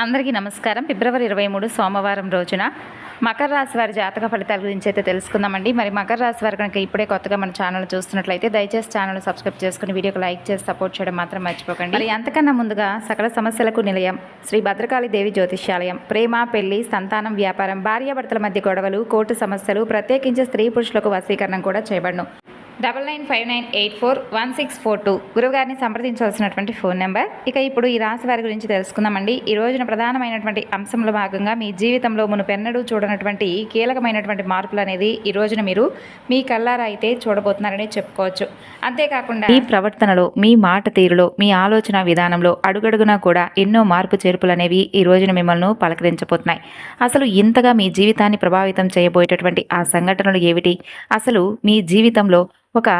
అందరికీ నమస్కారం. ఫిబ్రవరి 23 సోమవారం రోజున మకర రాశి వారి జాతక ఫలితాల గురించి అయితే తెలుసుకుందామండి. మరి మకర రాశి వారు కనుక ఇప్పుడే కొత్తగా మన ఛానల్ చూస్తున్నట్లయితే దయచేసి ఛానల్ సబ్స్క్రైబ్ చేసుకుని వీడియోకి లైక్ చేసి సపోర్ట్ చేయడం మాత్రం మర్చిపోకండి. మరి అంతకన్నా ముందుగా సకల సమస్యలకు నిలయం శ్రీ భద్రకాళి దేవి జ్యోతిష్యాలయం. ప్రేమ, పెళ్లి, సంతానం, వ్యాపారం, భార్యాభర్తల మధ్య గొడవలు, కోర్టు సమస్యలు, ప్రత్యేకించి స్త్రీ పురుషులకు వశీకరణం కూడా చేయబడును. 9959841642 గురువుగారిని సంప్రదించవలసినటువంటి ఫోన్ నెంబర్. ఇక ఇప్పుడు ఈ రాశి వారి గురించి తెలుసుకుందామండి. ఈ రోజున ప్రధానమైనటువంటి అంశంలో భాగంగా మీ జీవితంలో మునుపెన్నడూ చూడనటువంటి కీలకమైనటువంటి మార్పులు అనేది ఈ రోజున మీరు మీ కళ్ళారా అయితే చూడబోతున్నారని చెప్పుకోవచ్చు. అంతేకాకుండా మీ ప్రవర్తనలో, మీ మాట తీరులో, మీ ఆలోచన విధానంలో అడుగడుగునా కూడా ఎన్నో మార్పు చేర్పులు అనేవి ఈ రోజున మిమ్మల్ని పలకరించబోతున్నాయి. అసలు ఇంతగా మీ జీవితాన్ని ప్రభావితం చేయబోయేటటువంటి ఆ సంఘటనలు ఏమిటి? అసలు మీ జీవితంలో ఒక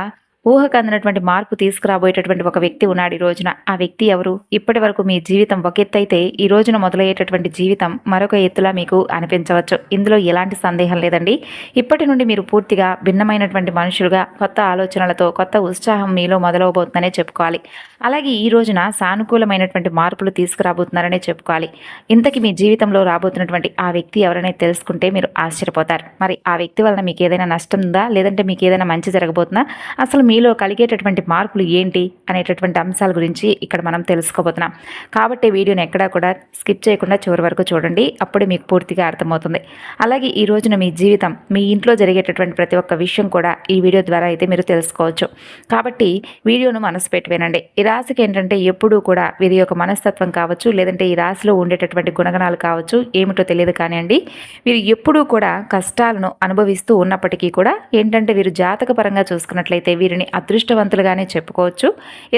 ఊహకు అందినటువంటి మార్పు తీసుకురాబోయేటటువంటి ఒక వ్యక్తి ఉన్నాడు ఈ రోజున. ఆ వ్యక్తి ఎవరు? ఇప్పటి వరకు మీ జీవితం ఒక ఎత్తు అయితే ఈ రోజున మొదలయ్యేటటువంటి జీవితం మరొక ఎత్తులా మీకు అనిపించవచ్చు. ఇందులో ఎలాంటి సందేహం లేదండి. ఇప్పటి నుండి మీరు పూర్తిగా భిన్నమైనటువంటి మనుషులుగా కొత్త ఆలోచనలతో కొత్త ఉత్సాహం మీలో మొదలవబోతుందనే చెప్పుకోవాలి. అలాగే ఈ రోజున సానుకూలమైనటువంటి మార్పులు తీసుకురాబోతున్నారనే చెప్పుకోవాలి. ఇంతకీ మీ జీవితంలో రాబోతున్నటువంటి ఆ వ్యక్తి ఎవరనే తెలుసుకుంటే మీరు ఆశ్చర్యపోతారు. మరి ఆ వ్యక్తి వలన మీకు ఏదైనా నష్టం ఉందా, లేదంటే మీకు ఏదైనా మంచి జరగబోతుందా, అసలు మీలో కలిగేటటువంటి మార్పులు ఏంటి అనేటటువంటి అంశాల గురించి ఇక్కడ మనం తెలుసుకోబోతున్నాం. కాబట్టి వీడియోని ఎక్కడా కూడా స్కిప్ చేయకుండా చివరి వరకు చూడండి. అప్పుడే మీకు పూర్తిగా అర్థమవుతుంది. అలాగే ఈ రోజున మీ జీవితం, మీ ఇంట్లో జరిగేటటువంటి ప్రతి ఒక్క విషయం కూడా ఈ వీడియో ద్వారా అయితే మీరు తెలుసుకోవచ్చు. కాబట్టి వీడియోను మనసు పెట్టి వినండి. ఈ రాశికి ఏంటంటే ఎప్పుడూ కూడా వీరి యొక్క మనస్తత్వం కావచ్చు, లేదంటే ఈ రాశిలో ఉండేటటువంటి గుణగణాలు కావచ్చు, ఏమిటో తెలియదు కానివ్వండి, వీరు ఎప్పుడూ కూడా కష్టాలను అనుభవిస్తూ ఉన్నప్పటికీ కూడా ఏంటంటే వీరు జాతక పరంగా చూసుకున్నట్లయితే వీరిని అదృష్టవంతులుగానే చెప్పుకోవచ్చు.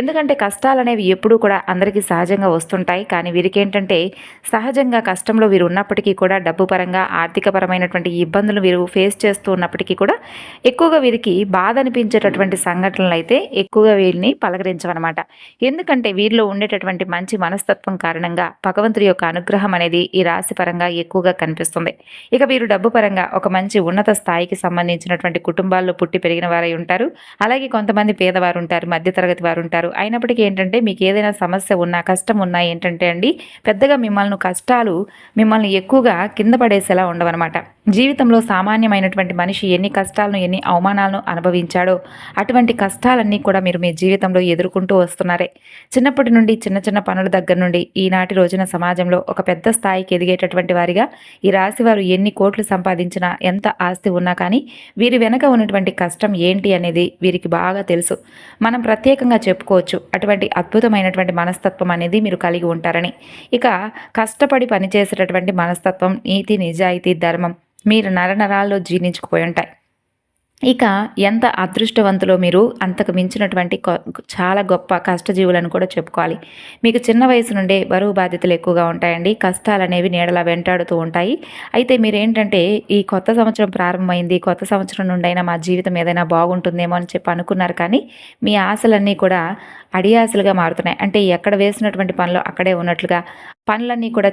ఎందుకంటే కష్టాలు అనేవి ఎప్పుడూ కూడా అందరికీ సహజంగా వస్తుంటాయి. కానీ వీరికి ఏంటంటే సహజంగా కష్టంలో వీరు ఉన్నప్పటికీ కూడా డబ్బు పరంగా, ఆర్థిక పరమైనటువంటి ఇబ్బందులు వీరు ఫేస్ చేస్తూ ఉన్నప్పటికీ కూడా ఎక్కువగా వీరికి బాధ అనిపించేటటువంటి సంఘటనలు అయితే ఎక్కువగా వీరిని పలకరించవన్నమాట. ఎందుకంటే వీరిలో ఉండేటటువంటి మంచి మనస్తత్వం కారణంగా భగవంతుడి యొక్క అనుగ్రహం అనేది ఈ రాశి పరంగా ఎక్కువగా కనిపిస్తుంది. ఇక వీరు డబ్బు పరంగా ఒక మంచి ఉన్నత స్థాయికి సంబంధించినటువంటి కుటుంబాల్లో పుట్టి పెరిగిన వారై ఉంటారు. అలాగే కొంతమంది పేదవారు ఉంటారు, మధ్యతరగతి వారు ఉంటారు. అయినప్పటికీ ఏంటంటే మీకు ఏదైనా సమస్య ఉన్నా, కష్టం ఉన్నా ఏంటంటే అండి పెద్దగా మిమ్మల్ని ఎక్కువగా కింద పడేసేలా ఉండవన్నమాట. జీవితంలో సామాన్యమైనటువంటి మనిషి ఎన్ని కష్టాలను, ఎన్ని అవమానాలను అనుభవించాడో అటువంటి కష్టాలన్నీ కూడా మీరు మీ జీవితంలో ఎదుర్కొంటూ వస్తున్నారే. చిన్నప్పటి నుండి చిన్న చిన్న పనుల దగ్గర నుండి ఈనాటి రోజున సమాజంలో ఒక పెద్ద స్థాయికి ఎదిగేటటువంటి వారిగా ఈ రాశి వారు ఎన్ని కోట్లు సంపాదించినా, ఎంత ఆస్తి ఉన్నా కానీ వీరి వెనక ఉన్నటువంటి కష్టం ఏంటి అనేది వీరికి బాగా తెలుసు. మనం ప్రత్యేకంగా చెప్పుకోవచ్చు అటువంటి అద్భుతమైనటువంటి మనస్తత్వం అనేది మీరు కలిగి ఉంటారని. ఇక కష్టపడి పనిచేసేటటువంటి మనస్తత్వం, నీతి, నిజాయితీ, ధర్మం మీరు నరనరాల్లో జీర్ణించుకుపోయి ఉంటాయి. ఇక ఎంత అదృష్టవంతులో మీరు అంతకు మించినటువంటి చాలా గొప్ప కష్టజీవులను కూడా చెప్పుకోవాలి. మీకు చిన్న వయసు నుండే బరువు బాధ్యతలు ఎక్కువగా ఉంటాయండి. కష్టాలు అనేవి నీడలా వెంటాడుతూ ఉంటాయి. అయితే మీరేంటంటే ఈ కొత్త సంవత్సరం ప్రారంభమైంది, కొత్త సంవత్సరం నుండి అయినా మా జీవితం ఏదైనా బాగుంటుందేమో అని చెప్పి అనుకున్నారు. కానీ మీ ఆశలన్నీ కూడా అడియాసలుగా మారుతున్నాయి. అంటే ఎక్కడ వేసినటువంటి పనులు అక్కడే ఉన్నట్లుగా పనులన్నీ కూడా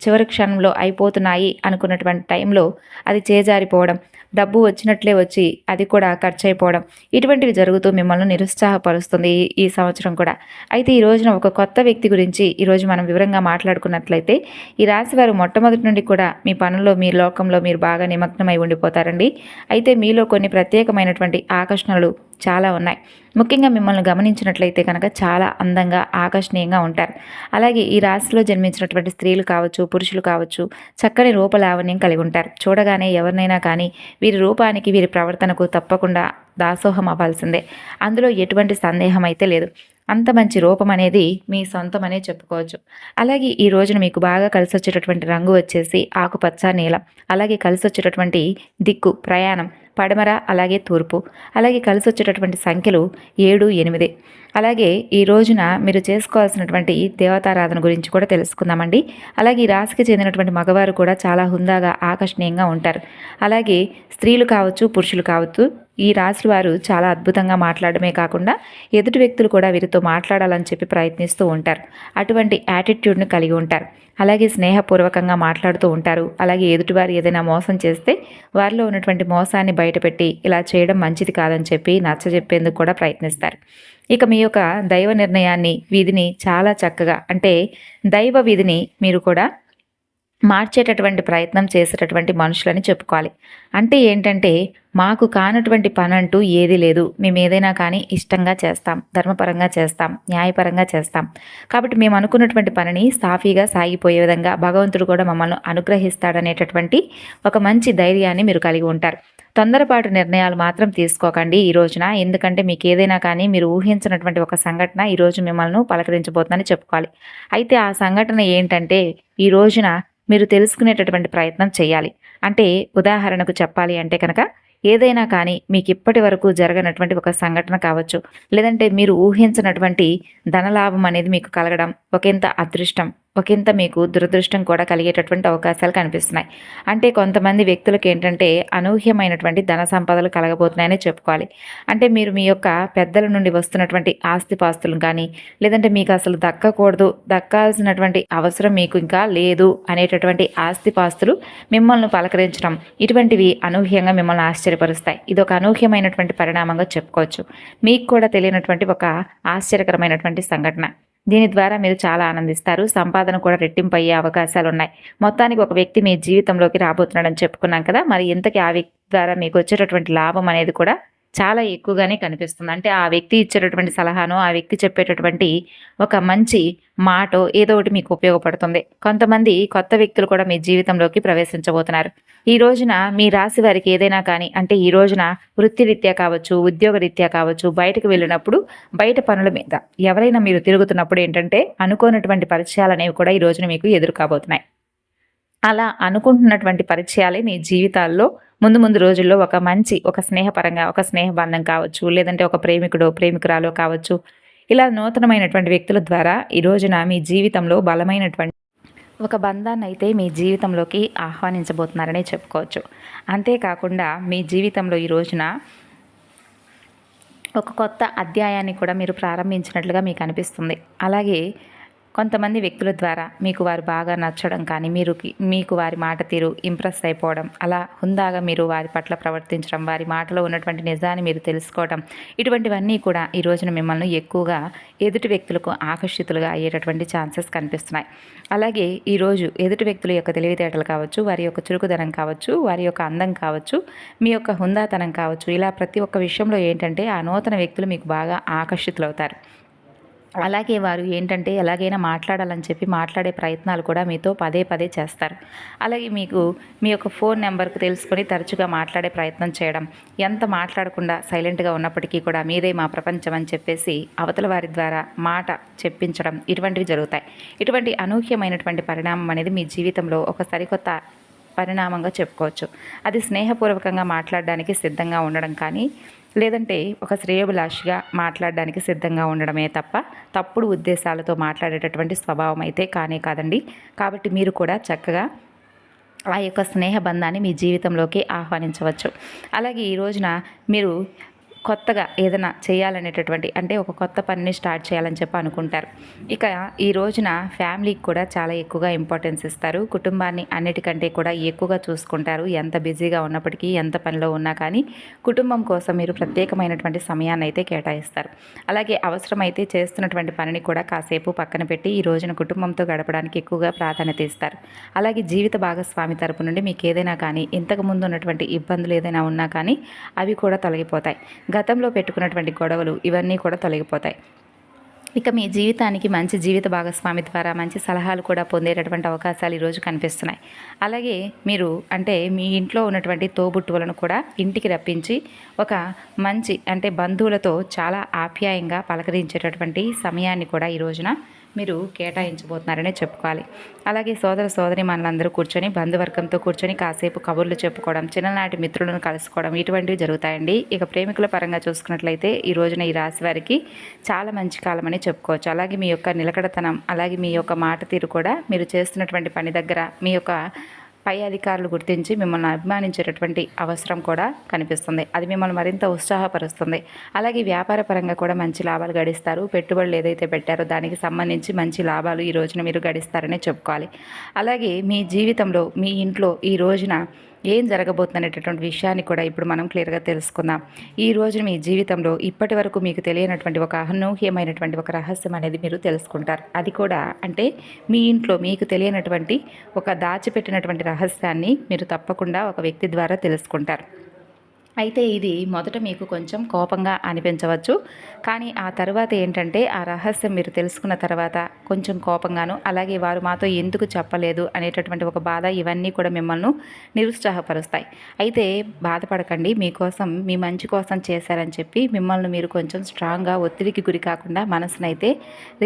చివరి క్షణంలో అయిపోతున్నాయి అనుకున్నటువంటి టైంలో అది చేజారిపోవడం, డబ్బు వచ్చినట్లే వచ్చి అది కూడా ఖర్చు అయిపోవడం, ఇటువంటివి జరుగుతూ మిమ్మల్ని నిరుత్సాహపరుస్తుంది ఈ సంవత్సరం కూడా. అయితే ఈ రోజున ఒక కొత్త వ్యక్తి గురించి ఈరోజు మనం వివరంగా మాట్లాడుకున్నట్లయితే ఈ రాశి వారు మొట్టమొదటి నుండి కూడా మీ పనుల్లో, మీ లోకంలో మీరు బాగా నిమగ్నమై ఉండిపోతారండి. అయితే మీలో కొన్ని ప్రత్యేకమైనటువంటి ఆకర్షణలు చాలా ఉన్నాయి. ముఖ్యంగా మిమ్మల్ని గమనించినట్లయితే కనుక చాలా అందంగా, ఆకర్షణీయంగా ఉంటారు. అలాగే ఈ రాశిలో జన్మించినటువంటి స్త్రీలు కావచ్చు, పురుషులు కావచ్చు, చక్కని రూపలావణ్యం కలిగి ఉంటారు. చూడగానే ఎవరినైనా కానీ వీరి రూపానికి, వీరి ప్రవర్తనకు తప్పకుండా దాసోహం అవ్వాల్సిందే. అందులో ఎటువంటి సందేహం అయితే లేదు. అంత మంచి రూపం అనేది మీ సొంతమనే చెప్పుకోవచ్చు. అలాగే ఈ రోజున మీకు బాగా కలిసి వచ్చేటటువంటి రంగు వచ్చేసి ఆకుపచ్చ, నీలం. అలాగే కలిసి వచ్చేటటువంటి దిక్కు, ప్రయాణం పడమర, అలాగే తూర్పు. అలాగే కలిసి వచ్చేటటువంటి సంఖ్యలు 7, 8. అలాగే ఈ రోజున మీరు చేసుకోవాల్సినటువంటి దేవతారాధన గురించి కూడా తెలుసుకుందామండి. అలాగే ఈ రాశికి చెందినటువంటి మగవారు కూడా చాలా హుందాగా, ఆకర్షణీయంగా ఉంటారు. అలాగే స్త్రీలు కావచ్చు, పురుషులు కావచ్చు, ఈ రాశి వారు చాలా అద్భుతంగా మాట్లాడమే కాకుండా ఎదుటి వ్యక్తులు కూడా వీరితో మాట్లాడాలని చెప్పి ప్రయత్నిస్తూ ఉంటారు. అటువంటి యాటిట్యూడ్ని కలిగి ఉంటారు. అలాగే స్నేహపూర్వకంగా మాట్లాడుతూ ఉంటారు. అలాగే ఎదుటివారు ఏదైనా మోసం చేస్తే వారిలో ఉన్నటువంటి మోసాన్ని బయటపెట్టి ఇలా చేయడం మంచిది కాదని చెప్పి నచ్చజెప్పేందుకు కూడా ప్రయత్నిస్తారు. ఇక మీ యొక్క దైవ నిర్ణయాన్ని, విధిని చాలా చక్కగా అంటే దైవ విధిని మీరు కూడా మార్చేటటువంటి ప్రయత్నం చేసేటటువంటి మనుషులని చెప్పుకోవాలి. అంటే ఏంటంటే, మాకు కానటువంటి పనంటూ ఏదీ లేదు. మేమేదైనా కానీ ఇష్టంగా చేస్తాం, ధర్మపరంగా చేస్తాం, న్యాయపరంగా చేస్తాం. కాబట్టి మేము అనుకున్నటువంటి పనిని సాఫీగా సాగిపోయే విధంగా భగవంతుడు కూడా మమ్మల్ని అనుగ్రహిస్తాడనేటటువంటి ఒక మంచి ధైర్యాన్ని మీరు కలిగి ఉంటారు. తొందరపాటు నిర్ణయాలు మాత్రం తీసుకోకండి ఈ రోజున. ఎందుకంటే మీకు ఏదైనా కానీ మీరు ఊహించినటువంటి ఒక సంఘటన ఈరోజు మిమ్మల్ని పలకరించబోతుందని చెప్పుకోవాలి. అయితే ఆ సంఘటన ఏంటంటే, ఈ రోజున మీరు తెలుసుకునేటటువంటి ప్రయత్నం చేయాలి. అంటే ఉదాహరణకు చెప్పాలి అంటే కనుక ఏదైనా కానీ మీకు ఇప్పటి వరకు జరగనటువంటి ఒక సంఘటన కావచ్చు, లేదంటే మీరు ఊహించినటువంటి ధనలాభం అనేది మీకు కలగడం, ఒకంత అదృష్టం, ఒకంత మీకు దురదృష్టం కూడా కలిగేటటువంటి అవకాశాలు కనిపిస్తున్నాయి. అంటే కొంతమంది వ్యక్తులకు ఏంటంటే అనూహ్యమైనటువంటి ధన సంపదలు కలగబోతున్నాయని చెప్పుకోవాలి. అంటే మీరు మీ యొక్క పెద్దల నుండి వస్తున్నటువంటి ఆస్తిపాస్తులు కానీ, లేదంటే మీకు అసలు దక్కకూడదు, దక్కాల్సినటువంటి అవసరం మీకు ఇంకా లేదు అనేటటువంటి ఆస్తిపాస్తులు మిమ్మల్ని పలకరించడం, ఇటువంటివి అనూహ్యంగా మిమ్మల్ని ఆశ్చర్యపరుస్తాయి. ఇది ఒక అనూహ్యమైనటువంటి పరిణామంగా చెప్పుకోవచ్చు. మీకు కూడా తెలియనటువంటి ఒక ఆశ్చర్యకరమైనటువంటి సంఘటన. దీని ద్వారా మీరు చాలా ఆనందిస్తారు. సంపాదన కూడా రెట్టింపు అయ్యే అవకాశాలున్నాయి. మొత్తానికి ఒక వ్యక్తి మీ జీవితంలోకి రాబోతున్నాడని చెప్పుకున్నాం కదా! మరి ఇంతకీ ఆ వ్యక్తి ద్వారా మీకు వచ్చేటటువంటి లాభం అనేది కూడా చాలా ఎక్కువగానే కనిపిస్తుంది. అంటే ఆ వ్యక్తి ఇచ్చేటటువంటి సలహానో, ఆ వ్యక్తి చెప్పేటటువంటి ఒక మంచి మాటో ఏదో ఒకటి మీకు ఉపయోగపడుతుంది. కొంతమంది కొత్త వ్యక్తులు కూడా మీ జీవితంలోకి ప్రవేశించబోతున్నారు. ఈ రోజున మీ రాశి వారికి ఏదైనా కానీ అంటే ఈ రోజున వృత్తిరీత్యా కావచ్చు, ఉద్యోగరీత్యా కావచ్చు, బయటకు వెళ్ళినప్పుడు బయట పనుల మీద ఎవరైనా మీరు తిరుగుతున్నప్పుడు ఏంటంటే అనుకోనటువంటి పరిచయాలు అనేవి కూడా ఈ రోజున మీకు ఎదురు కాబోతున్నాయి. అలా అనుకుంటున్నటువంటి పరిచయాలే మీ జీవితాల్లో ముందు ముందు రోజుల్లో ఒక మంచి ఒక స్నేహపరంగా ఒక స్నేహబంధం కావచ్చు, లేదంటే ఒక ప్రేమికుడో ప్రేమికురాలో కావచ్చు, ఇలా నూతనమైనటువంటి వ్యక్తుల ద్వారా ఈ రోజున మీ జీవితంలో బలమైనటువంటి ఒక బంధాన్ని అయితే మీ జీవితంలోకి ఆహ్వానించబోతున్నారనే చెప్పుకోవచ్చు. అంతేకాకుండా మీ జీవితంలో ఈ రోజున ఒక కొత్త అధ్యాయాన్ని కూడా మీరు ప్రారంభించినట్లుగా మీకు అనిపిస్తుంది. అలాగే కొంతమంది వ్యక్తుల ద్వారా మీకు వారు బాగా నచ్చడం కానీ మీకు వారి మాట తీరు ఇంప్రెస్ అయిపోవడం, అలా హుందాగా మీరు వారి పట్ల ప్రవర్తించడం, వారి మాటలో ఉన్నటువంటి నిజాన్ని మీరు తెలుసుకోవడం, ఇటువంటివన్నీ కూడా ఈ రోజున మిమ్మల్ని ఎక్కువగా ఎదుటి వ్యక్తులకు ఆకర్షితులుగా అయ్యేటటువంటి ఛాన్సెస్ కనిపిస్తున్నాయి. అలాగే ఈరోజు ఎదుటి వ్యక్తుల యొక్క తెలివితేటలు కావచ్చు, వారి యొక్క చురుకుదనం కావచ్చు, వారి యొక్క అందం కావచ్చు, మీ యొక్క హుందాతనం కావచ్చు, ఇలా ప్రతి ఒక్క విషయంలో ఏంటంటే ఆ నూతన వ్యక్తులు మీకు బాగా ఆకర్షితులవుతారు. అలాగే వారు ఏంటంటే ఎలాగైనా మాట్లాడాలని చెప్పి మాట్లాడే ప్రయత్నాలు కూడా మీతో పదే పదే చేస్తారు. అలాగే మీకు మీ యొక్క ఫోన్ నెంబర్కు తెలుసుకొని తరచుగా మాట్లాడే ప్రయత్నం చేయడం, ఎంత మాట్లాడకుండా సైలెంట్గా ఉన్నప్పటికీ కూడా మీరే మా ప్రపంచం అని చెప్పేసి అవతల వారి ద్వారా మాట చెప్పించడం, ఇటువంటివి జరుగుతాయి. ఇటువంటి అనూహ్యమైనటువంటి పరిణామం అనేది మీ జీవితంలో ఒక సరికొత్త పరిణామంగా చెప్పుకోవచ్చు. అది స్నేహపూర్వకంగా మాట్లాడడానికి సిద్ధంగా ఉండడం కానీ, లేదంటే ఒక శ్రేయోభిలాషిగా మాట్లాడడానికి సిద్ధంగా ఉండడమే తప్ప తప్పుడు ఉద్దేశాలతో మాట్లాడేటటువంటి స్వభావం అయితే కానే కాదండి. కాబట్టి మీరు కూడా చక్కగా ఆ యొక్క స్నేహ బంధాన్ని మీ జీవితంలోకి ఆహ్వానించవచ్చు. అలాగే ఈ రోజున మీరు కొత్తగా ఏదైనా చేయాలనేటటువంటి అంటే ఒక కొత్త పనిని స్టార్ట్ చేయాలని చెప్పి అనుకుంటారు. ఇక ఈ రోజున ఫ్యామిలీకి కూడా చాలా ఎక్కువగా ఇంపార్టెన్స్ ఇస్తారు. కుటుంబాన్ని అన్నిటికంటే కూడా ఎక్కువగా చూసుకుంటారు. ఎంత బిజీగా ఉన్నప్పటికీ, ఎంత పనిలో ఉన్నా కానీ కుటుంబం కోసం మీరు ప్రత్యేకమైనటువంటి సమయాన్ని అయితే కేటాయిస్తారు. అలాగే అవసరమైతే చేస్తున్నటువంటి పనిని కూడా కాసేపు పక్కన పెట్టి ఈ రోజున కుటుంబంతో గడపడానికి ఎక్కువగా ప్రాధాన్యత ఇస్తారు. అలాగే జీవిత భాగస్వామి తరపు నుండి మీకు ఏదైనా కానీ ఇంతకుముందు ఉన్నటువంటి ఇబ్బందులు ఏదైనా ఉన్నా కానీ అవి కూడా తొలగిపోతాయి. గతంలో పెట్టుకున్నటువంటి గొడవలు ఇవన్నీ కూడా తొలగిపోతాయి. ఇక మీ జీవితానికి మంచి జీవిత భాగస్వామి ద్వారా మంచి సలహాలు కూడా పొందేటటువంటి అవకాశాలు ఈరోజు కనిపిస్తున్నాయి. అలాగే మీరు అంటే మీ ఇంట్లో ఉన్నటువంటి తోబుట్టువులను కూడా ఇంటికి రప్పించి ఒక మంచి అంటే బంధువులతో చాలా ఆప్యాయంగా పలకరించేటటువంటి సమయాన్ని కూడా ఈ రోజున మీరు కేటాయించబోతున్నారనే చెప్పుకోవాలి. అలాగే సోదర సోదరి మనలందరూ కూర్చొని బంధువర్గంతో కూర్చొని కాసేపు కబుర్లు చెప్పుకోవడం, చిన్ననాటి మిత్రులను కలుసుకోవడం ఇటువంటివి జరుగుతాయండి. ఇక ప్రేమికుల పరంగా చూసుకున్నట్లయితే ఈ రోజున ఈ రాశి వారికి చాలా మంచి కాలం అని చెప్పుకోవచ్చు. అలాగే మీ యొక్క నిలకడతనం, అలాగే మీ యొక్క మాట తీరు కూడా మీరు చేస్తున్నటువంటి పని దగ్గర మీ యొక్క పై అధికారులు గుర్తించి మిమ్మల్ని అభిమానించేటటువంటి అవసరం కూడా కనిపిస్తుంది. అది మిమ్మల్ని మరింత ఉత్సాహపరుస్తుంది. అలాగే వ్యాపార పరంగా కూడా మంచి లాభాలు గడిస్తారు. పెట్టుబడులు ఏదైతే పెట్టారో దానికి సంబంధించి మంచి లాభాలు ఈ రోజున మీరు గడిస్తారనే చెప్పుకోవాలి. అలాగే మీ జీవితంలో మీ ఇంట్లో ఈ రోజున ఏం జరగబోతుందనేటటువంటి విషయాన్ని కూడా ఇప్పుడు మనం క్లియర్గా తెలుసుకుందాం. ఈ రోజు మీ జీవితంలో ఇప్పటి వరకు మీకు తెలియనటువంటి ఒక అనూహ్యమైనటువంటి ఒక రహస్యం అనేది మీరు తెలుసుకుంటారు. అది కూడా అంటే మీ ఇంట్లో మీకు తెలియనటువంటి ఒక దాచిపెట్టినటువంటి రహస్యాన్ని మీరు తప్పకుండా ఒక వ్యక్తి ద్వారా తెలుసుకుంటారు. అయితే ఇది మొదట మీకు కొంచెం కోపంగా అనిపించవచ్చు, కానీ ఆ తర్వాత ఏంటంటే ఆ రహస్యం మీరు తెలుసుకున్న తర్వాత కొంచెం కోపంగాను, అలాగే వారు మాతో ఎందుకు చెప్పలేదు అనేటటువంటి ఒక బాధ, ఇవన్నీ కూడా మిమ్మల్ని నిరుత్సాహపరుస్తాయి. అయితే బాధపడకండి, మీకోసం మీ మంచి కోసం చేశారని చెప్పి మిమ్మల్ని మీరు కొంచెం స్ట్రాంగ్గా ఒత్తిడికి గురి కాకుండా మనసునైతే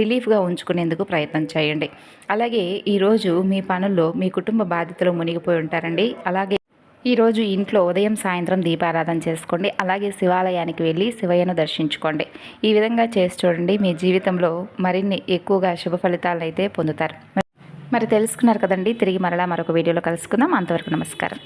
రిలీఫ్గా ఉంచుకునేందుకు ప్రయత్నం చేయండి. అలాగే ఈరోజు మీ పనుల్లో మీ కుటుంబ బాధ్యతలు మునిగిపోయి ఉంటారండి. అలాగే ఈరోజు ఇంట్లో ఉదయం సాయంత్రం దీపారాధన చేసుకోండి. అలాగే శివాలయానికి వెళ్ళి శివయ్యను దర్శించుకోండి. ఈ విధంగా చేసి చూడండి, మీ జీవితంలో మరిన్ని ఎక్కువగా శుభ ఫలితాలను అయితే పొందుతారు. మరి తెలుసుకున్నారు కదండి. తిరిగి మరలా మరొక వీడియోలో కలుసుకుందాం. అంతవరకు నమస్కారం.